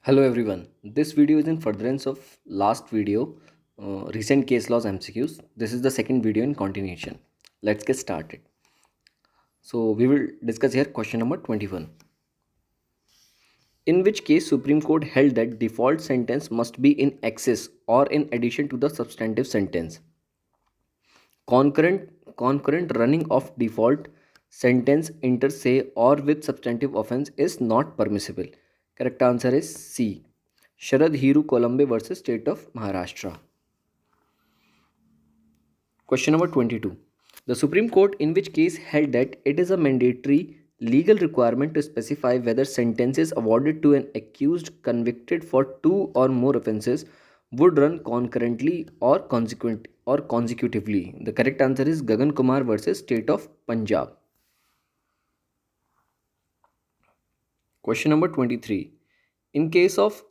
Hello everyone. This video is in furtherance of last video, recent case laws MCQs. This is the second video in continuation. Let's get started. So we will discuss here question number 21. In which case Supreme Court held that default sentence must be in excess or in addition to the substantive sentence. Concurrent running of default sentence inter se or with substantive offense is not permissible. Correct answer is C. Sharad Hiru Colombe versus State of Maharashtra. Question number 22. The Supreme Court in which case held that it is a mandatory legal requirement to specify whether sentences awarded to an accused convicted for two or more offences would run concurrently or consecutively. The correct answer is Gagan Kumar versus State of Punjab. Question number 23. In case of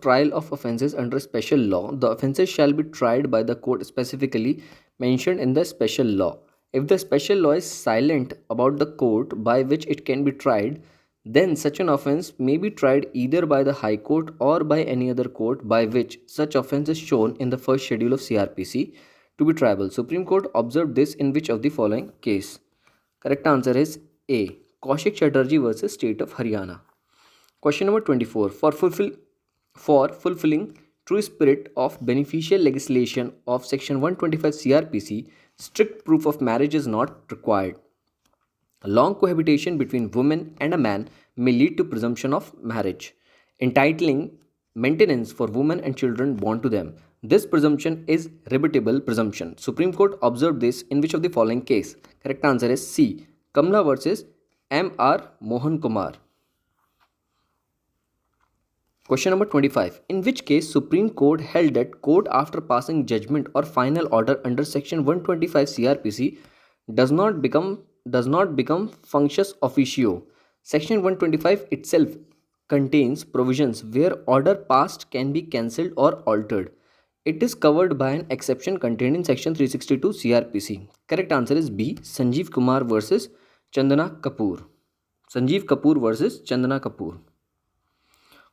trial of offences under special law, the offences shall be tried by the court specifically mentioned in the special law. If the special law is silent about the court by which it can be tried, then such an offence may be tried either by the High Court or by any other court by which such offence is shown in the first schedule of CRPC to be triable. Supreme Court observed this in which of the following case? Correct answer is A. Kaushik Chatterjee versus State of Haryana. Question number 24. For fulfilling true spirit of beneficial legislation of Section 125 CRPC, strict proof of marriage is not required. A long cohabitation between woman and a man may lead to presumption of marriage, entitling maintenance for women and children born to them. This presumption is rebuttable presumption. Supreme Court observed this in which of the following case? Correct answer is C. Kamla versus M.R. Mohan Kumar. Question number 25. In which case Supreme Court held that court after passing judgment or final order under Section 125 CRPC does not become functus officio. Section 125 itself contains provisions where order passed can be cancelled or altered. It is covered by an exception contained in Section 362 CRPC. Correct answer is B. Sanjeev Kumar versus Chandana Kapoor. Sanjeev Kapoor versus Chandana Kapoor.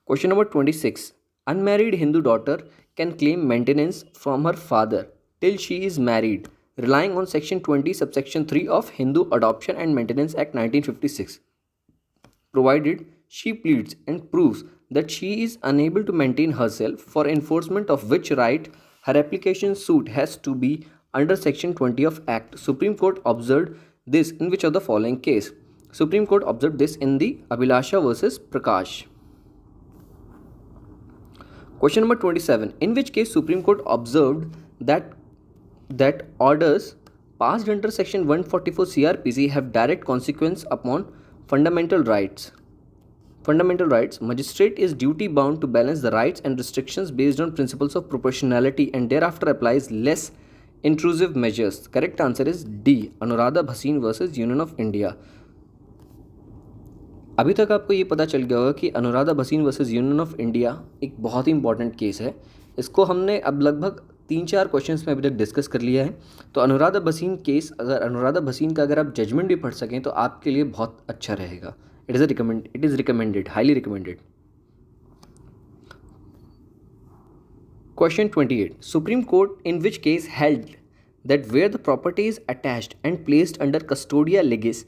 Question number 26. Unmarried Hindu daughter can claim maintenance from her father till she is married, relying on Section 20, subsection 3 of Hindu Adoption and Maintenance Act 1956, provided she pleads and proves that she is unable to maintain herself, for enforcement of which right her application suit has to be under Section 20 of Act. Supreme Court observed this in which of the following case? Supreme Court observed this in the Abhilasha versus Prakash. Question number 27. In which case Supreme Court observed that orders passed under Section 144 CRPC have direct consequence upon fundamental rights. Magistrate is duty bound to balance the rights and restrictions based on principles of proportionality and thereafter applies less intrusive measures. Correct answer is D. Anuradha Bhasin versus Union of India. अभी तक आपको ये पता चल गया होगा कि Anuradha Bhasin versus union of India एक बहुत ही इंपॉर्टेंट केस है. इसको हमने अब लगभग 3-4 क्वेश्चंस में अभी तक डिस्कस कर लिया है. तो अनुराधा भसीन केस, अगर अनुराधा भसीन का अगर आप जजमेंट भी पढ़ सकें तो आपके लिए बहुत अच्छा रहेगा. It is recommended, highly recommended. Question 28. Supreme Court in which case held that where the property is attached and placed under custodia legis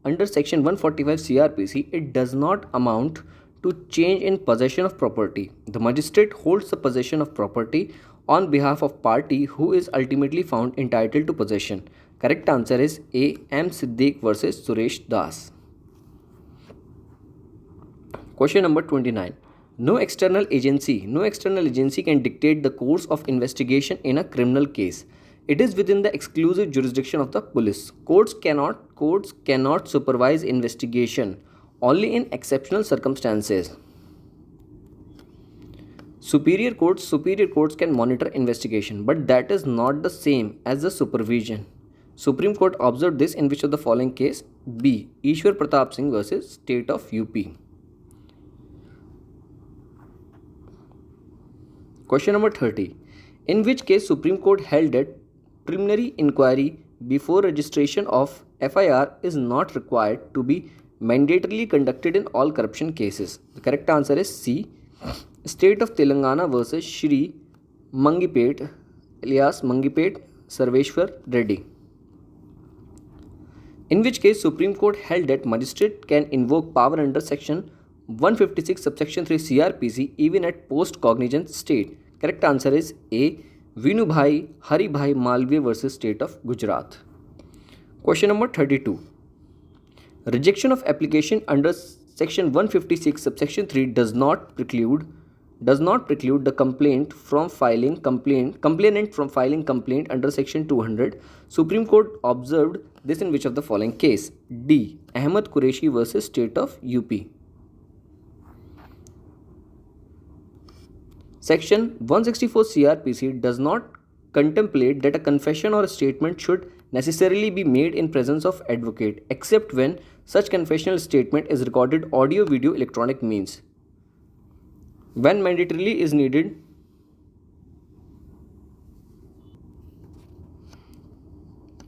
under Section 145 CRPC, it does not amount to change in possession of property. The magistrate holds the possession of property on behalf of party who is ultimately found entitled to possession. Correct answer is A. M. Siddique versus Suresh Das. Question number 29. No external agency can dictate the course of investigation in a criminal case. It is within the exclusive jurisdiction of the police. Courts cannot supervise investigation only in exceptional circumstances. Superior courts can monitor investigation, but that is not the same as the supervision. Supreme Court observed this in which of the following case? B. Ishwar Pratap Singh versus State of UP. Question number 30. In which case Supreme Court held that preliminary inquiry before registration of FIR is not required to be mandatorily conducted in all corruption cases. The correct answer is C. State of Telangana versus Shri Mangipet, alias Mangipet Sarveshwar Reddy. In which case Supreme Court held that magistrate can invoke power under section 156 subsection 3 CRPC even at post cognizant state. Correct answer is A. Vinubhai Haribhai Malviya versus State of Gujarat. Question number 32. Rejection of application under section 156 subsection 3 does not preclude the complainant from filing complaint under section 200. Supreme Court observed this in which of the following case? D. Ahmed Qureshi versus State of UP. Section 164 CRPC does not contemplate that a confession or a statement should necessarily be made in presence of advocate except when such confessional statement is recorded audio, video, electronic means. When mandatorily is needed,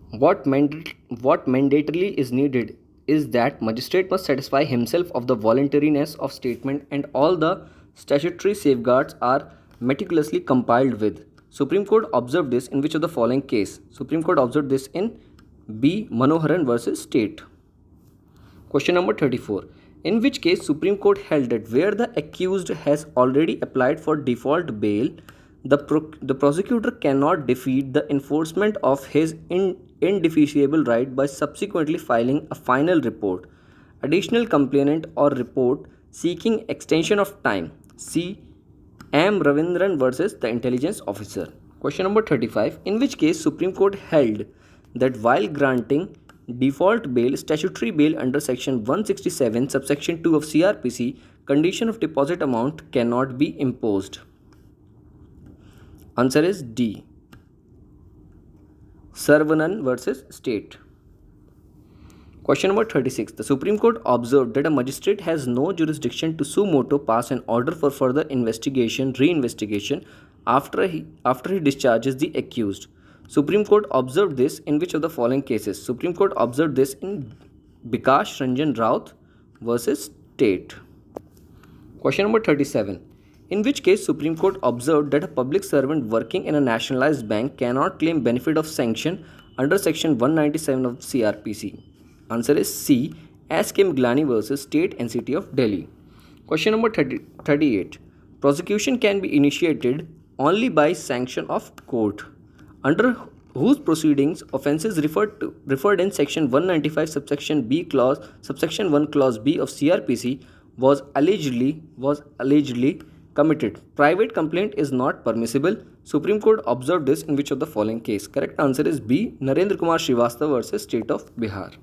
what mandatorily is needed is that magistrate must satisfy himself of the voluntariness of statement and all the statutory safeguards are meticulously compiled with. Supreme Court observed this in which of the following case? Supreme Court observed this in B. Manoharan versus State. Question number 34. In which case Supreme Court held that where the accused has already applied for default bail, the prosecutor cannot defeat the enforcement of his indefeasible right by subsequently filing a final report, additional complaint or report seeking extension of time. C. M. Ravindran versus the intelligence officer. Question number 35. In which case Supreme Court held that while granting default bail, statutory bail under section 167 subsection 2 of CRPC, condition of deposit amount cannot be imposed. Answer is D. Saravanan versus State. Question number 36. The Supreme Court observed that a magistrate has no jurisdiction to suo motu pass an order for further reinvestigation after he discharges the accused. Supreme Court observed this in which of the following cases? Supreme Court observed this in Bikash Ranjan Raut versus State. Question number 37. In which case Supreme Court observed that a public servant working in a nationalized bank cannot claim benefit of sanction under section 197 of CRPC. Answer is C. S.K. Miglani versus State NCT of Delhi. Question number 38. Prosecution can be initiated only by sanction of court, under whose proceedings offences referred in section 195 subsection 1 clause B of CRPC was allegedly committed. Private complaint is not permissible. Supreme Court observed this in which of the following case? Correct answer is B. Narendra Kumar Srivastava versus State of Bihar.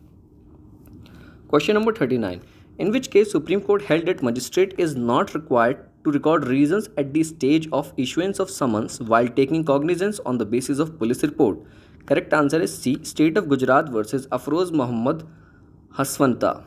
Question number 39. In which case Supreme Court held that magistrate is not required to record reasons at the stage of issuance of summons while taking cognizance on the basis of police report. Correct answer is C. State of Gujarat versus Afroz Muhammad Haswanta.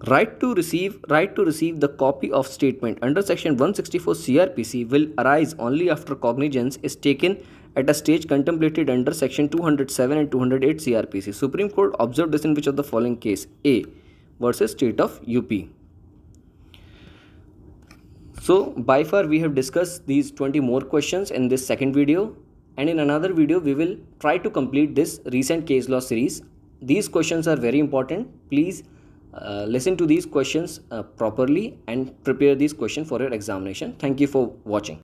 Right to receive the copy of statement under section 164 CRPC will arise only after cognizance is taken at a stage contemplated under section 207 and 208 CRPC. Supreme Court observed this in which of the following case? A. versus State of UP. So by far we have discussed these 20 more questions in this second video, and in another video we will try to complete this recent case law series. These questions are very important. Please listen to these questions properly and prepare these questions for your examination. Thank you for watching.